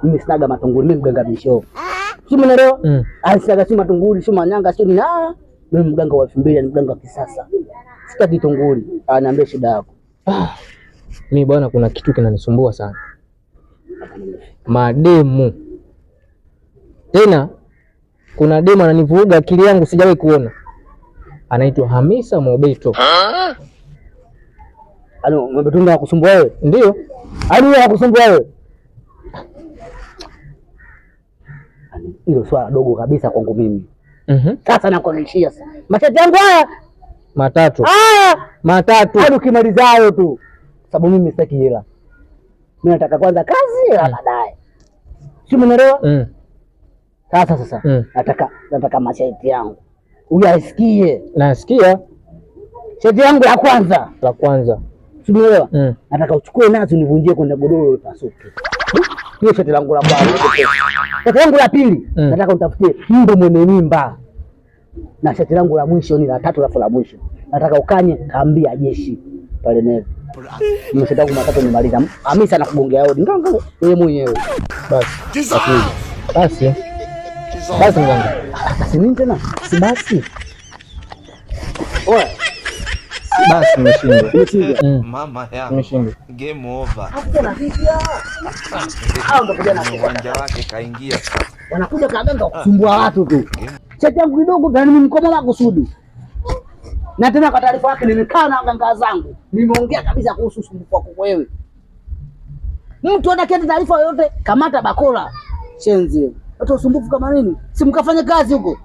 Mimi sinaga matunguli, mimi mganga bisho. Si mnaelewa? Sinaga si matunguli, si manyanga, si ni mimi mganga wa 2000, ni mganga wa kisasa. Sitaki tunguli. Niambie shida yako. Mimi bwana, kuna kitu kinanisumbua sana. Mademu. Tena kuna demu ananivuruga akili yangu, sijawahi kuona. Anaitwa Hamisa Mobeto. Mobeto ndio anakusumbua wewe? Ndio. Yeye anakusumbua wewe? Hilo swala dogo kabisa kwangu mimi. Sasa nakuhakikishia sasa. Mashati yangu haya matatu. Matatu. Hadi ukimaliza hayo tu. Sababu mimi sitaki hela. Mimi nataka kwanza kazi ya baadaye. Si umeelewa? Sasa nataka mashati yangu. Uyasikie. Nasikia. Shati yangu la kwanza. Si umeelewa? Nataka uchukue nazo nivunjie kwenda godoro upasuke. Hiyo shati langu la kwanza. Shati langu la pili, nataka utafutie mbo mwenye mimba. Na shati langu la mwisho ni la tatu, la mwisho. Nataka ukanye kambi ya jeshi pale Neve. Mimi shati langu matatu nimaliza. Hamisa nakugongea hodi. Nganga wewe mwenyewe. Basi nganga. Basi nini tena? Si basi. Oe. Basi nimeshinda. Mama ya. Nimeshinda. Game over. Hapo na vipi? Ndio kuja na uwanja wake kaingia. Wanakuja kaganga kusumbua watu tu. Cheti yangu kidogo gani mimi mkomo la kusudi. Na tena kwa taarifa yake nimekaa na ganga zangu. Nimeongea kabisa kuhusu usumbufu wako wewe. Mtu anaketa taarifa yoyote kamata bakola. Shenzi. Hata usumbufu kama nini? Si mkafanye kazi huko.